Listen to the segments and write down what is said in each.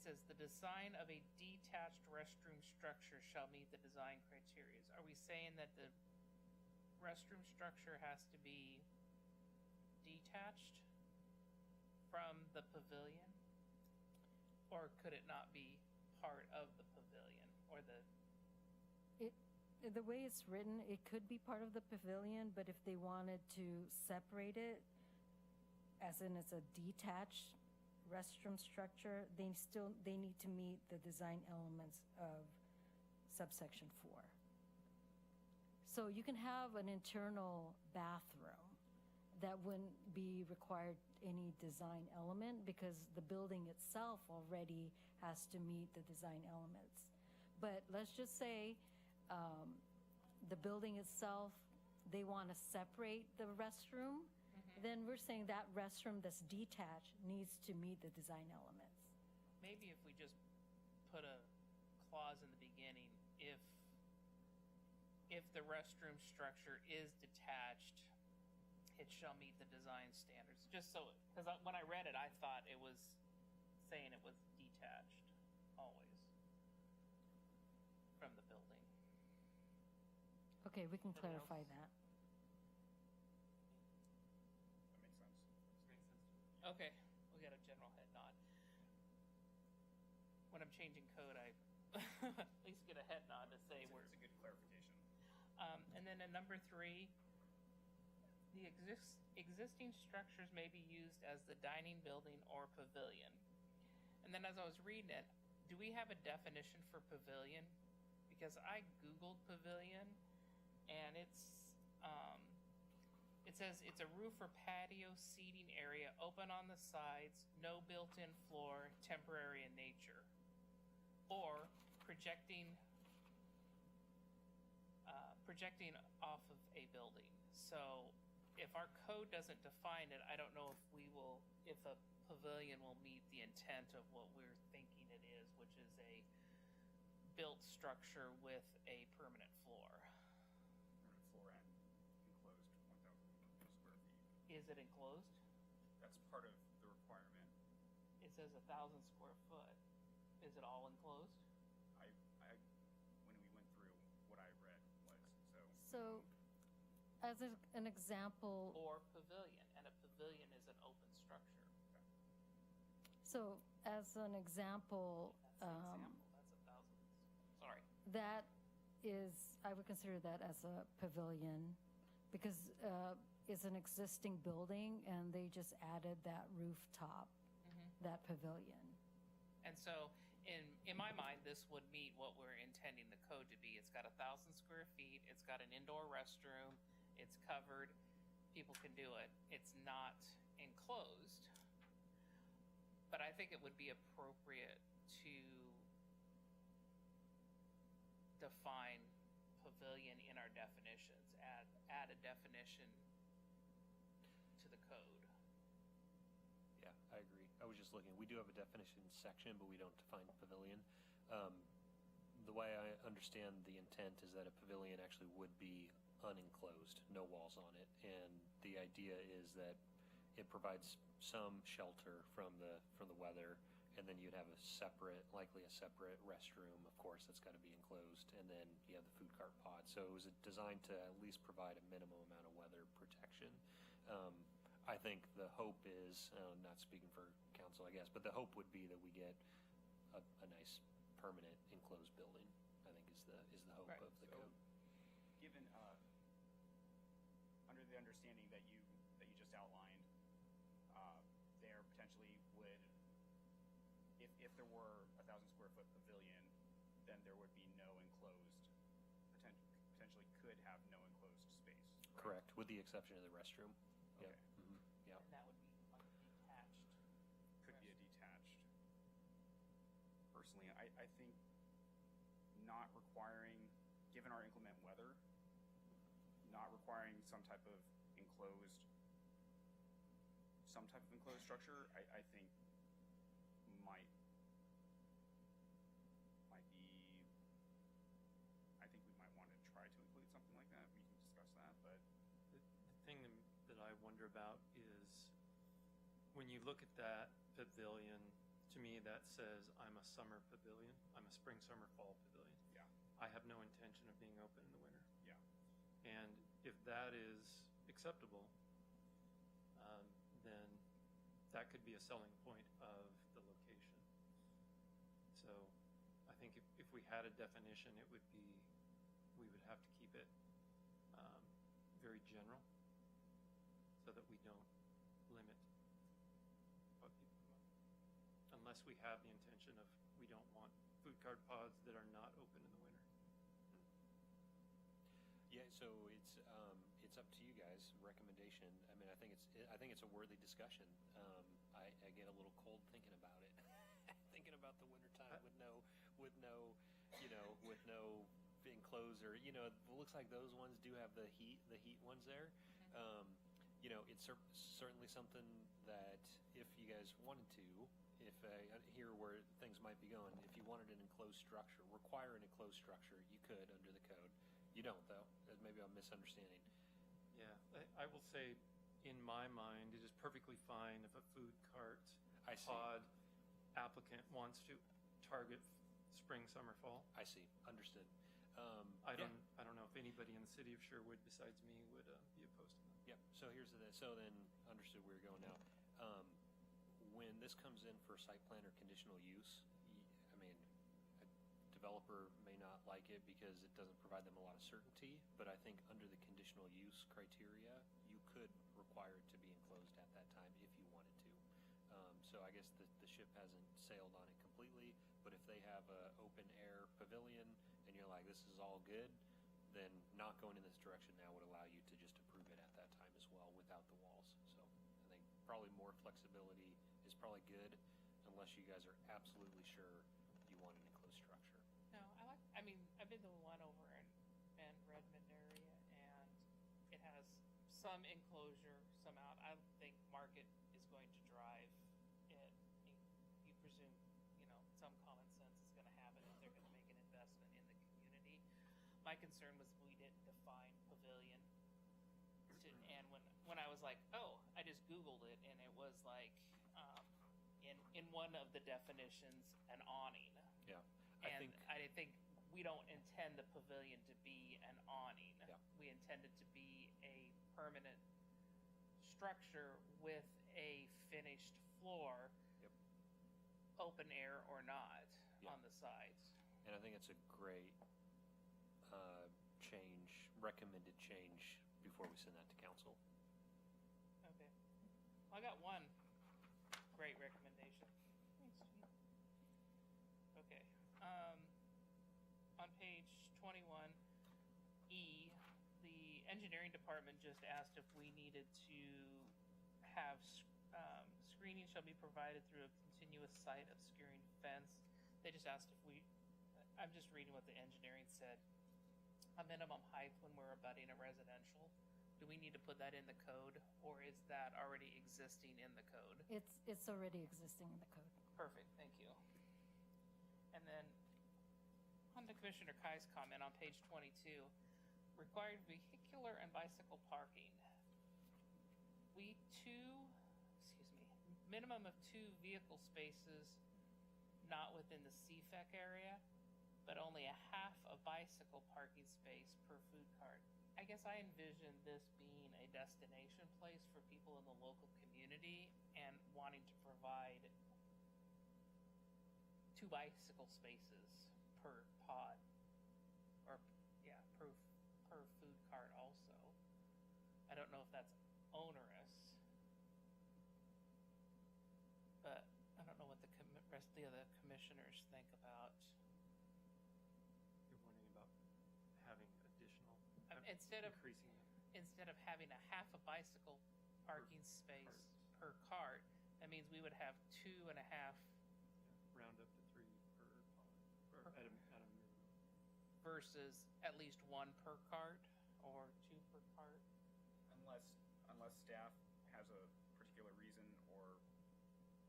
says the design of a detached restroom structure shall meet the design criteria. Are we saying that the restroom structure has to be detached from the pavilion? Or could it not be part of the pavilion or The way it's written, it could be part of the pavilion, but if they wanted to separate it, as in it's a detached restroom structure, they need to meet the design elements of subsection 4. So you can have an internal bathroom that wouldn't be required any design element because the building itself already has to meet the design elements. But let's just say the building itself, they want to separate the restroom, then we're saying that restroom that's detached needs to meet the design elements. maybe if we just put a clause in the beginning, if the restroom structure is detached, it shall meet the design standards. Just so, because when I read it, I thought it was saying it was detached always from the building. Okay, we can Anything clarify else? that. That makes sense. Makes sense to me. Okay, we got a general head nod. When I'm changing code, I at least get a head nod to say we're. It's a good clarification. And then in number 3, the existing structures may be used as the dining building or pavilion. And then as I was reading it, do we have a definition for pavilion? Because I Googled pavilion, and it says it's a roof or patio seating area, open on the sides, no built-in floor, temporary in nature, or projecting off of a building. So if our code doesn't define it, I don't know if a pavilion will meet the intent of what we're thinking it is, which is a built structure with a permanent floor. Permanent floor and enclosed 1,000 square feet. Is it enclosed? That's part of the requirement. It says 1,000 square foot. Is it all enclosed? I when we went through what I read was So, as an example, Or pavilion, and a pavilion is an open structure. so as an example, That's an example. That's 1,000. Sorry. that is, I would consider that as a pavilion because it's an existing building and they just added that rooftop, that pavilion. And so, in my mind, this would meet what we're intending the code to be. It's got 1,000 square feet. It's got an indoor restroom. It's covered. People can do it. It's not enclosed. But I think it would be appropriate to define pavilion in our definitions. Add a definition to the code. Yeah, I agree. I was just looking. We do have a definition section, but we don't define pavilion. The way I understand the intent is that a pavilion actually would be unenclosed, no walls on it, and the idea is that it provides some shelter from the weather, and then you'd have likely a separate restroom, of course, that's got to be enclosed, and then you have the food cart pod. So it was designed to at least provide a minimum amount of weather protection. I think the hope is, not speaking for council, I guess, but the hope would be that we get a nice permanent enclosed building. I think is the hope Right. of the So, code. given under the understanding that you just outlined, there potentially would, if there were 1,000 square foot pavilion, then there would be no enclosed, potentially could have no enclosed space. Right? Correct, with the exception of the restroom. Okay. Yep. Mhm. Yep. And that would be like detached. Could be a detached. Personally, I think not requiring, given our inclement weather, not requiring some type of enclosed structure, I think might be, I think we might want to try to include something like that. We can discuss that, but The thing that I wonder about is when you look at that pavilion, to me that that says, I'm a summer pavilion, I'm a spring, summer, fall pavilion. Yeah. I have no intention of being open in the winter. Yeah. And if that is acceptable, then that could be a selling point of the location. So I think if we had a definition, it would be, we would have to keep it very general so that we don't limit what people come up. Unless we have the intention of, we don't want food cart pods that are not open in the winter. Yeah, so it's up to you guys. Recommendation. I mean, I think it's a worthy discussion. I get a little cold thinking about it. Thinking about the wintertime with no enclosed, or it looks like those ones do have the heat ones there. It's certainly something that if you guys wanted to, if here where things might be going, if you wanted an enclosed structure, require an enclosed structure, you could under the code. You don't, though. Maybe I'm misunderstanding. Yeah, I will say, in my mind, it is perfectly fine if a food cart I see. pod applicant wants to target spring, summer, fall. I see. Understood. I don't know if anybody in the city of Sherwood besides me would be opposed to that. Yep. So so then understood where you're going now. When this comes in for site plan or conditional use, I mean, a developer may not like it because it doesn't provide them a lot of certainty, but I think under the conditional use criteria, you could require it to be enclosed at that time if you wanted to. So I guess the ship hasn't sailed on it completely, but if they have an open air pavilion and you're like, this is all good, then not going in this direction now would allow you to just approve it at that time as well without the walls. So I think probably more flexibility is probably good, unless you guys are absolutely sure you want an enclosed structure. No, I've been to the one over in Redmond area, and it has some enclosure, some out. I think market is going to drive it. You presume, some common sense is going to happen if they're going to make an investment in the community. My concern was we didn't define pavilion, and when I was like, oh, I just Googled it, and it was like, in one of the definitions, an awning. Yeah, I think we don't intend the pavilion to be an awning. Yeah. We intend it to be a permanent structure with a finished floor, Yep. open air or not, Yeah. on the sides. And I think it's a great recommended change before we send that to council. Okay. Well, I got one great recommendation. Thanks, Gene. Okay. On page 21E, the engineering department just asked if we needed to have screening shall be provided through a continuous site obscuring fence. They just asked if I'm just reading what the engineering said. A minimum height when we're abutting a residential. Do we need to put that in the code, or is that already existing in the code? It's already existing in the code. Perfect, thank you. And then on to Commissioner Kai's comment on page 22, required vehicular and bicycle parking. Minimum of 2 vehicle spaces not within the CFEC area, but only a half a bicycle parking space per food cart. I guess I envision this being a destination place for people in the local community and wanting to provide 2 bicycle spaces per pod, or per food cart also. I don't know if that's onerous, but I don't know what the rest of the other commissioners think about. You're wondering about having additional, Instead of having a half a bicycle parking space per cart, that means we would have 2.5. Round up to 3 per pod, or at a minimum. Versus at least 1 per cart or 2 per cart. Unless staff has a particular reason or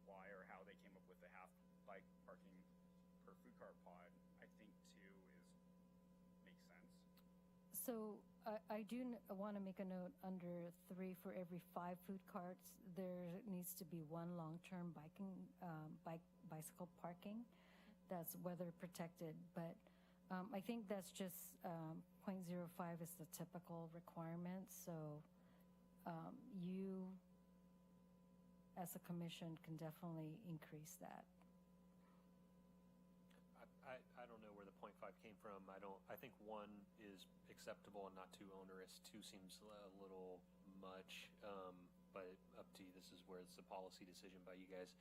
why or how they came up with the half bike parking per food cart pod, I think 2 makes sense. So I do want to make a note under 3, for every 5 food carts, there needs to be 1 long-term bicycle parking that's weather protected. But I think that's just 0.05 is the typical requirement. So you, as a commission, can definitely increase that. I don't know where the 0.5 came from. I think 1 is acceptable and not too onerous. 2 seems a little much, but up to you. This is where it's a policy decision by you guys.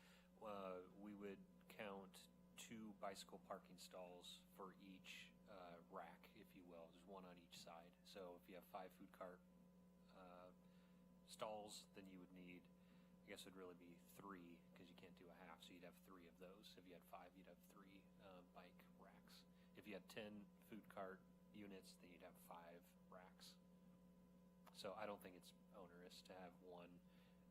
We would count 2 bicycle parking stalls for each rack, if you will. There's 1 on each side. So if you have 5 food cart stalls, then you would need, I guess it would really be 3, because you can't do a half. So you'd have 3 of those. If you had 5, you'd have 3 bike racks. If you had 10 food cart units, then you'd have 5 racks. So I don't think it's onerous to have 1.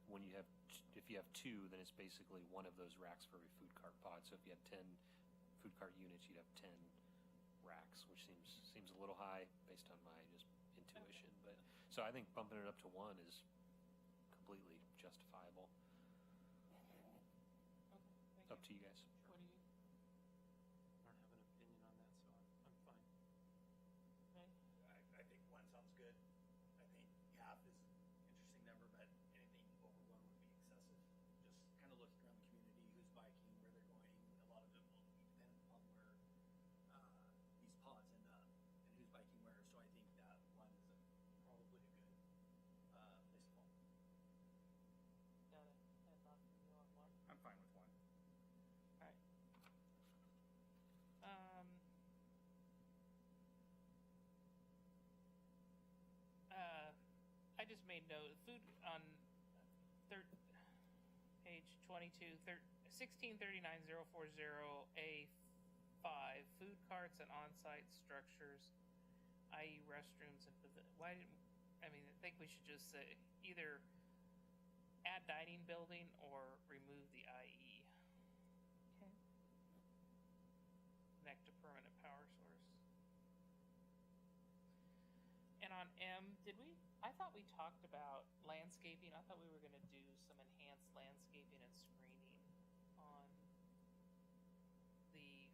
When you have, if you have 2, then it's basically 1 of those racks for every food cart pod. So if you had 10 food cart units, you'd have 10 racks, which seems a little high based on my just intuition. But so I think bumping it up to 1 is completely justifiable. Okay, thank Up to you guys. What do you? I don't have an opinion on that, so I'm fine. Okay. I think 1 sounds good. I think half is an interesting number, but anything over 1 would be excessive. Just kind of looking around the community, who's biking, where they're going. A lot of it will be dependent upon where these pods end up and who's biking where. So I think that 1 is probably a good place to fall. Got it. And not you on 1. I'm fine with 1. All right. I just made note. Food on page 22, 1639-040A5. Food carts and on-site structures, i.e., restrooms and why didn't? I mean, I think we should just say either add dining building or remove the IE. Okay. Connect to permanent power source. And on M, I thought we talked about landscaping. I thought we were going to do some enhanced landscaping and screening on the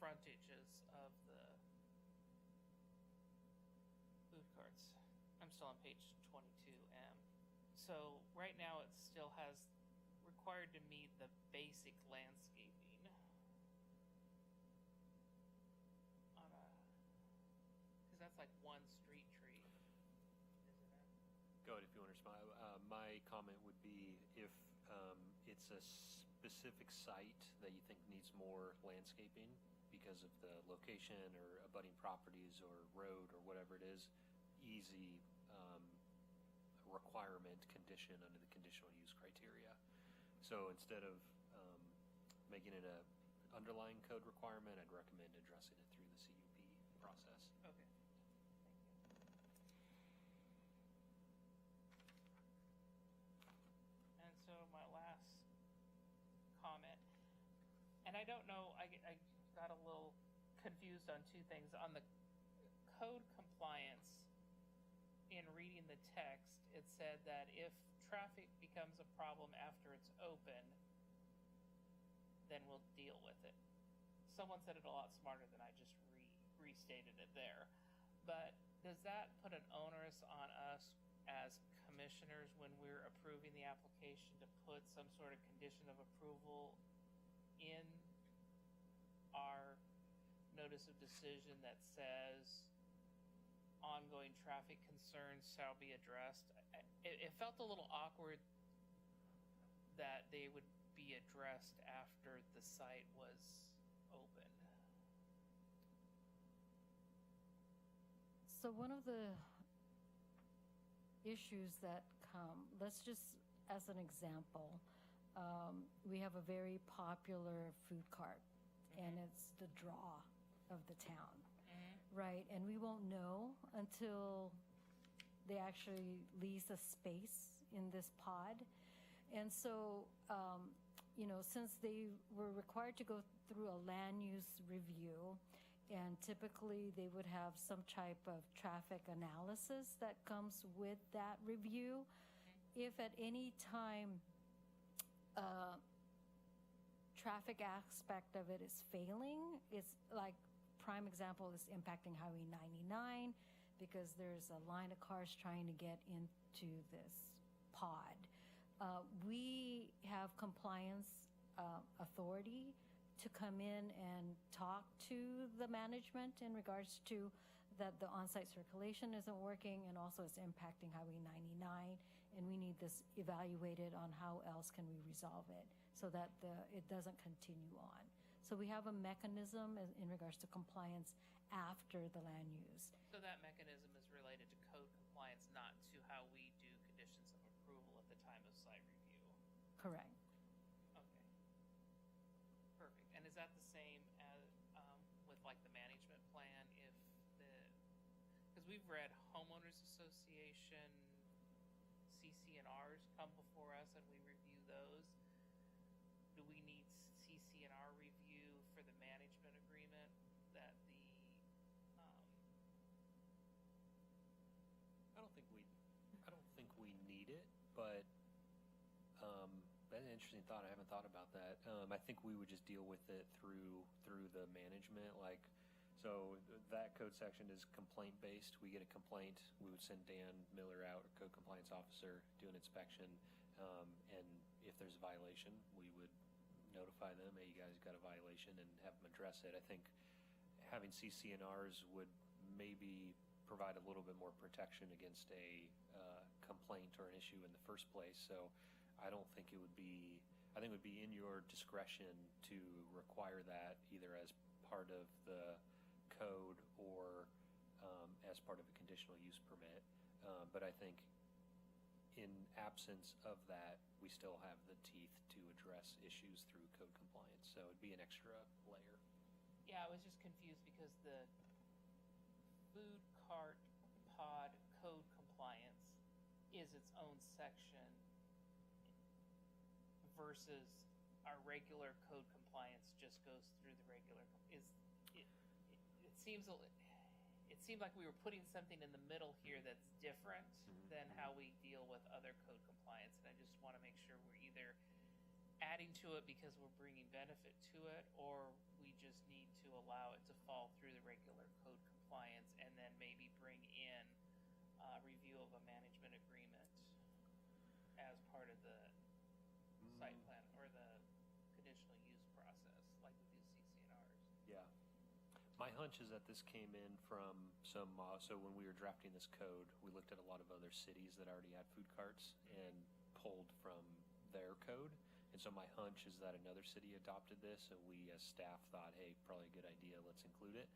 frontages of the food carts. I'm still on page 22M. So right now it still has required to meet the basic landscaping on a, because that's like 1 street tree, isn't it? Go ahead if you want to respond. My comment would be if it's a specific site that you think needs more landscaping because of the location or abutting properties or road or whatever it is, easy requirement condition under the conditional use criteria. So instead of making it a underlying code requirement, I'd recommend addressing it through the CUP process. Okay. Thank you. And so my last comment, and I don't know, I got a little confused on 2 things. On the code compliance, in reading the text, it said that if traffic becomes a problem after it's open, then we'll deal with it. Someone said it a lot smarter than I just restated it there. But does that put an onus on us as commissioners when we're approving the application to put some sort of condition of approval in our notice of decision that says ongoing traffic concerns shall be addressed? It felt a little awkward that they would be addressed after the site was opened. So one of the issues that come, let's just, as an example, we have a very popular food cart, and it's the draw of the town. Right, and we won't know until they actually lease a space in this pod. And so, since they were required to go through a land use review and typically they would have some type of traffic analysis that comes with that review. If at any time traffic aspect of it is failing, it's like prime example is impacting Highway 99 because there's a line of cars trying to get into this pod. We have compliance authority to come in and talk to the management in regards to that the on-site circulation isn't working and also it's impacting Highway 99, and we need this evaluated on how else can we resolve it so that it doesn't continue on. So we have a mechanism in regards to compliance after the land use. So that mechanism is related to code compliance, not to how we do conditions of approval at the time of site review. Correct. Okay. Perfect. And is that the same as with like the management plan? Because we've read homeowners association CC&Rs come before us and we review those. Do we need CC&R review for the management agreement that I don't think we need it, but that's an interesting thought. I haven't thought about that. I think we would just deal with it through the management. Like, so that code section is complaint based. We get a complaint, we would send Dan Miller out, our code compliance officer, do an inspection, and if there's a violation, we would notify them, hey, you guys got a violation, and have them address it. I think having CC&Rs would maybe provide a little bit more protection against a complaint or an issue in the first place. So I don't think it would be, I think it would be in your discretion to require that either as part of the code or as part of a conditional use permit. But I think in absence of that, we still have the teeth to address issues through code compliance. So it'd be an extra layer. Yeah, I was just confused because the food cart pod code compliance is its own section versus our regular code compliance just goes through the regular. It seems it seemed like we were putting something in the middle here that's different than how we deal with other code compliance, and I just want to make sure we're either adding to it because we're bringing benefit to it, or we just need to allow it to fall through the regular code compliance and then maybe bring in review of a management agreement as part of the site plan or the conditional use process like we do CC&Rs. Yeah. My hunch is that this came in from some, so when we were drafting this code, we looked at a lot of other cities that already had food carts and pulled from their code. And so my hunch is that another city adopted this, and we as staff thought, hey, probably a good idea, let's include it.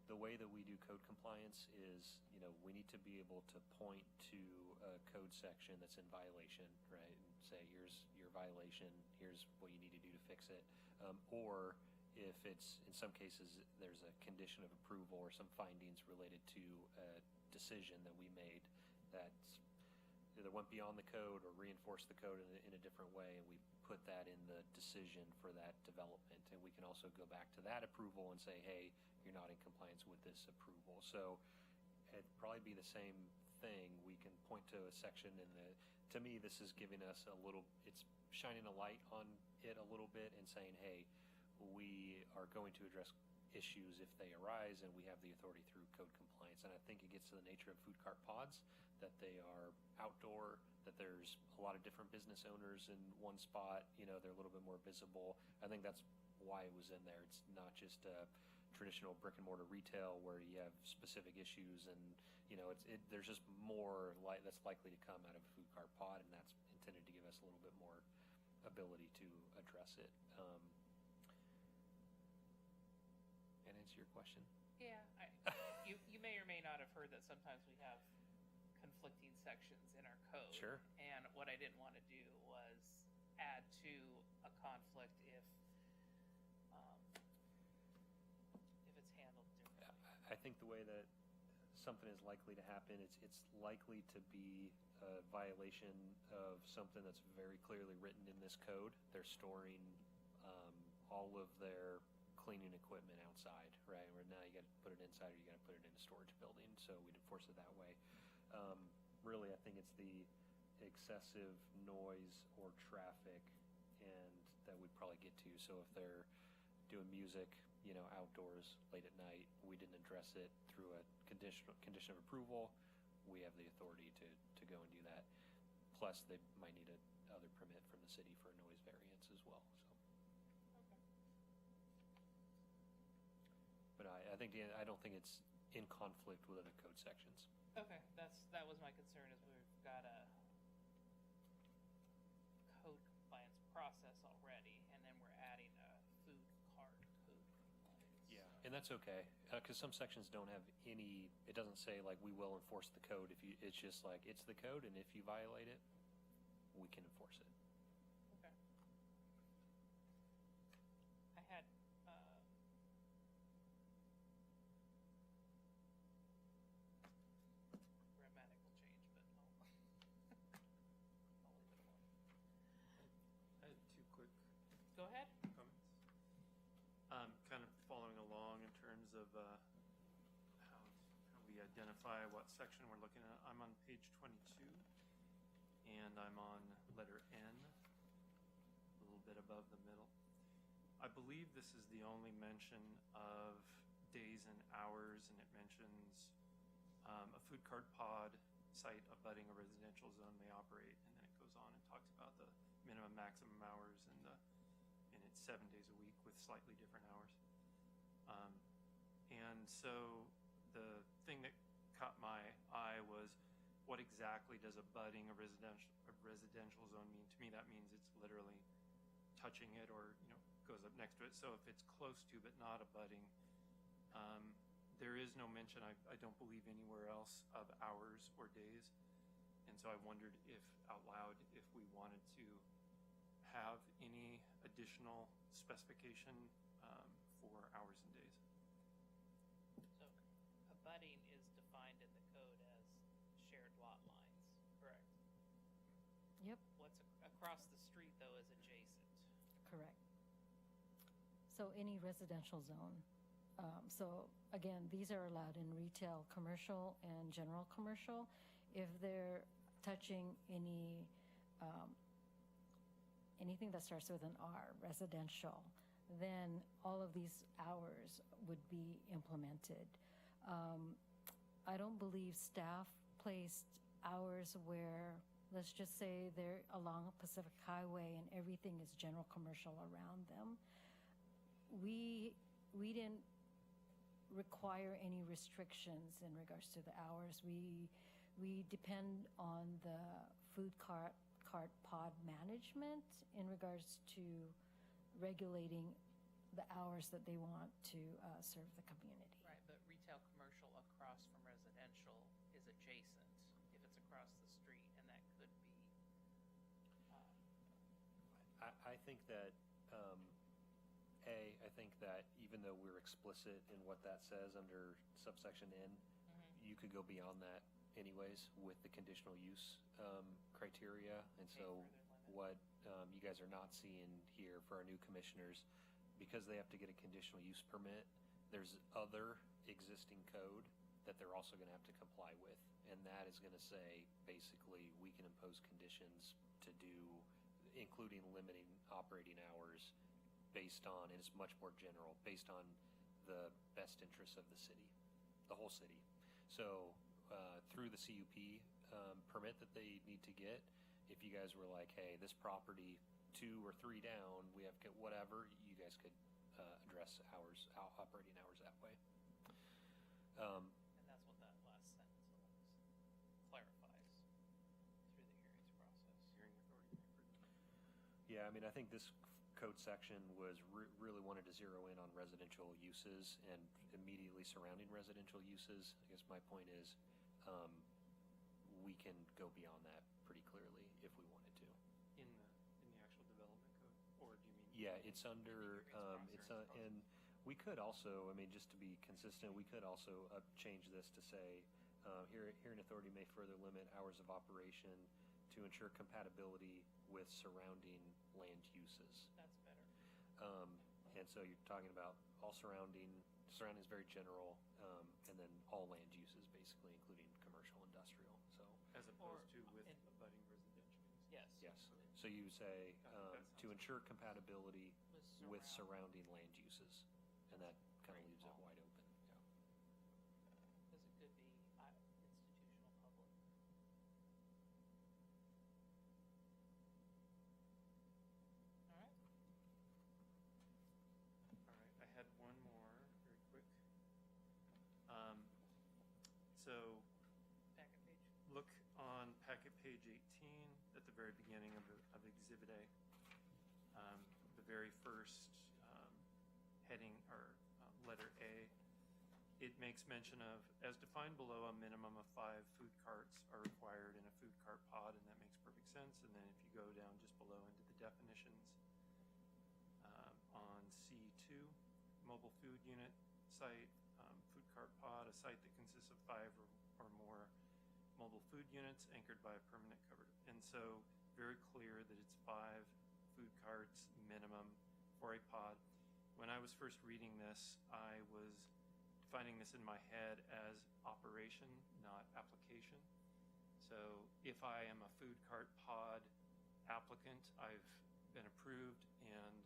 The way that we do code compliance is, we need to be able to point to a code section that's in violation, right? And say, here's your violation, here's what you need to do to fix it. Or if it's, in some cases, there's a condition of approval or some findings related to a decision that we made that's either went beyond the code or reinforced the code in a different way, and we put that in the decision for that development. And we can also go back to that approval and say, hey, you're not in compliance with this approval. So it'd probably be the same thing. We can point to a section to me, this is giving us it's shining a light on it a little bit and saying, hey, we are going to address issues if they arise, and we have the authority through code compliance. And I think it gets to the nature of food cart pods, that they are outdoor, that there's a lot of different business owners in one spot, they're a little bit more visible. I think that's why it was in there. It's not just a traditional brick and mortar retail where you have specific issues, and there's just more that's likely to come out of a food cart pod, and that's intended to give us a little bit more ability to address it. And answer your question? Yeah, you may or may not have heard that sometimes we have conflicting sections in our code. Sure. And what I didn't want to do was add to a conflict if it's handled differently. I think the way that something is likely to happen, it's likely to be a violation of something that's very clearly written in this code. They're storing all of their cleaning equipment outside, right? Where now you got to put it inside or you got to put it in a storage building. So we'd enforce it that way. Really, I think it's the excessive noise or traffic, and that we'd probably get to. So if they're doing music, outdoors late at night, we didn't address it through a condition of approval, we have the authority to go and do that. Plus, they might need other permit from the city for a noise variance as well. So, Okay. but I don't think it's in conflict with other code sections. Okay, that was my concern, is we've got a code compliance process already, and then we're adding a food cart code compliance. Yeah, and that's okay, because some sections don't have any. It doesn't say like we will enforce the code. It's just like it's the code, and if you violate it, we can enforce it. Okay. I had, grammatical change, but I'll leave it alone. I had two quick Go ahead. comments. Kind of following along in terms of how we identify what section we're looking at. I'm on page 22, and I'm on letter N, a little bit above the middle. I believe this is the only mention of days and hours, and it mentions a food cart pod site abutting a residential zone may operate, and then it goes on and talks about the minimum maximum hours and it's 7 days a week with slightly different hours. And so the thing that caught my eye was, what exactly does abutting a residential zone mean? To me, that means it's literally touching it or goes up next to it. So if it's close to but not abutting, there is no mention, I don't believe, anywhere else of hours or days. And so I wondered if out loud if we wanted to have any additional specification for hours and days. So abutting is defined in the code as shared lot lines, correct? Yep, What's across the street, though, is adjacent. correct. So any residential zone. So again, these are allowed in retail, commercial, and general commercial. If they're touching anything that starts with an R, residential, then all of these hours would be implemented. I don't believe staff placed hours where, let's just say they're along Pacific Highway and everything is general commercial around them. We didn't require any restrictions in regards to the hours. We depend on the food cart pod management in regards to regulating the hours that they want to serve the community. Right, but retail commercial across from residential is adjacent if it's across the street, and that could be. I think that I think that even though we're explicit in what that says under subsection N, you could go beyond that anyways with the conditional use criteria. And so what you guys are not seeing here for our new commissioners, because they have to get a conditional use permit, there's other existing code that they're also going to have to comply with. And that is going to say, basically, we can impose conditions to do, including limiting operating hours based on, and it's much more general, based on the best interests of the city, the whole city. So through the CUP permit that they need to get, if you guys were like, hey, this property 2 or 3 down, we have whatever, you guys could address operating hours that way. And that's what that last sentence clarifies through the hearings process. Hearing authority may further. Yeah, I mean, I think this code section was really wanted to zero in on residential uses and immediately surrounding residential uses. I guess my point is we can go beyond that pretty clearly if we wanted to. In the actual development code, or do you mean? Yeah, it's under, and we could also, I mean, just to be consistent, we could also change this to say, hearing authority may further limit hours of operation to ensure compatibility with surrounding land uses. That's better. And so you're talking about all surrounding is very general, and then all land uses basically, including commercial, industrial. So As opposed to with in- abutting residential use. Yes. yes, so you say that sounds to ensure compatibility with surround- surrounding land uses, and that kind of leaves it wide open. Yeah. Because it could be institutional public. All right. All right, I had one more, very quick. So Packet page. look on packet page 18 at the very beginning of Exhibit A. The very first heading or letter A, it makes mention of, as defined below, a minimum of 5 food carts are required in a food cart pod, and that makes perfect sense. And then if you go down just below into the definitions, on C2, mobile food unit site, food cart pod, a site that consists of 5 or more mobile food units anchored by a permanent covered. And so very clear that it's 5 food carts minimum for a pod. When I was first reading this, I was defining this in my head as operation, not application. So if I am a food cart pod applicant, I've been approved, and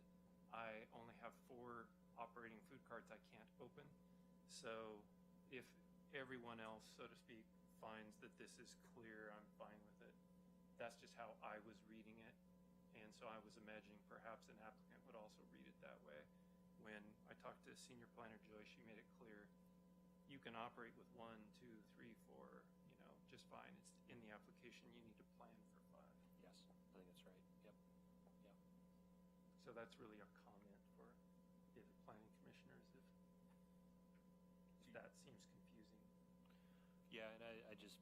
I only have 4 operating food carts I can't open. So if everyone else, so to speak, finds that this is clear, I'm fine with it. That's just how I was reading it. And so I was imagining perhaps an applicant would also read it that way. When I talked to Senior Planner Joy, she made it clear you can operate with 1, 2, 3, 4, just fine. It's in the application. You need to plan for 5. Yes, I think that's right. Yep. Yeah. So that's really a comment for the planning commissioners if that seems confusing. Yeah, and I just,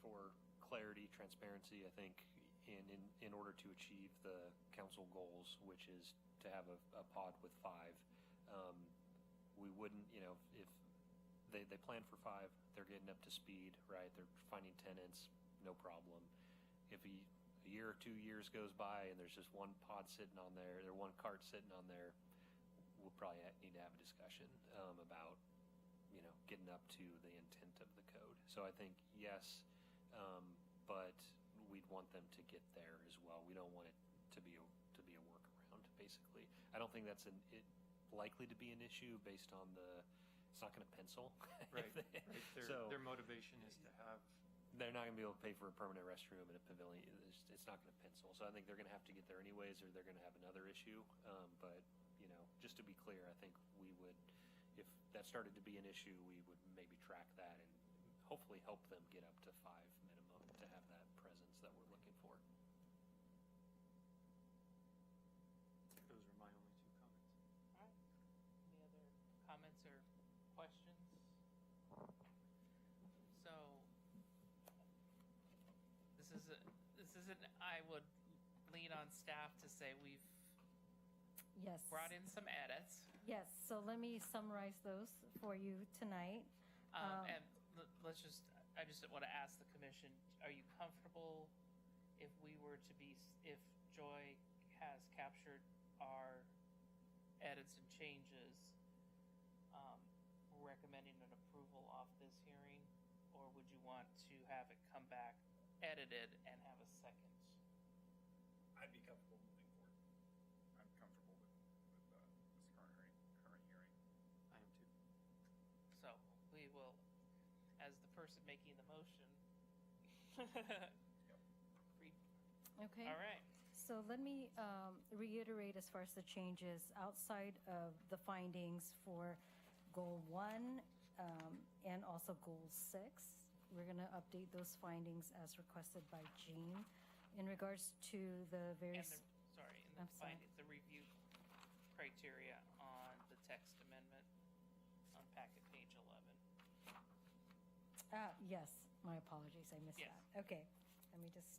for clarity, transparency, I think in order to achieve the council goals, which is to have a pod with 5, we wouldn't, if they plan for 5, they're getting up to speed, right? They're finding tenants, no problem. If a year or 2 years goes by and there's just one pod sitting on there, or one cart sitting on there, we'll probably need to have a discussion about, getting up to the intent of the code. So I think yes, but we'd want them to get there as well. We don't want it to be a workaround, basically. I don't think that's likely to be an issue based on it's not going to pencil. Right. Their So motivation is to have. they're not going to be able to pay for a permanent restroom in a pavilion. It's not going to pencil. So I think they're going to have to get there anyways, or they're going to have another issue. But just to be clear, I think we would, if that started to be an issue, we would maybe track that and hopefully help them get up to 5 minimum to have that presence that we're looking for. Those are my only 2 comments. All right. Any other comments or questions? So this isn't. I would lean on staff to say we've Yes. brought in some edits. Yes, so let me summarize those for you tonight. And let's just, I just want to ask the commission, are you comfortable if if Joy has captured our edits and changes, recommending an approval off this hearing? Or would you want to have it come back edited and have a second? I'd be comfortable moving forward. I'm comfortable with this current hearing. I am too. So we will, as the person making the motion. Okay. All right. So let me reiterate as far as the changes outside of the findings for Goal 1 and also Goal 6. We're going to update those findings as requested by Jean. In regards to the various... And the review criteria on the text amendment on packet page 11. Yes, my apologies, I missed Yes. that. Okay, let me just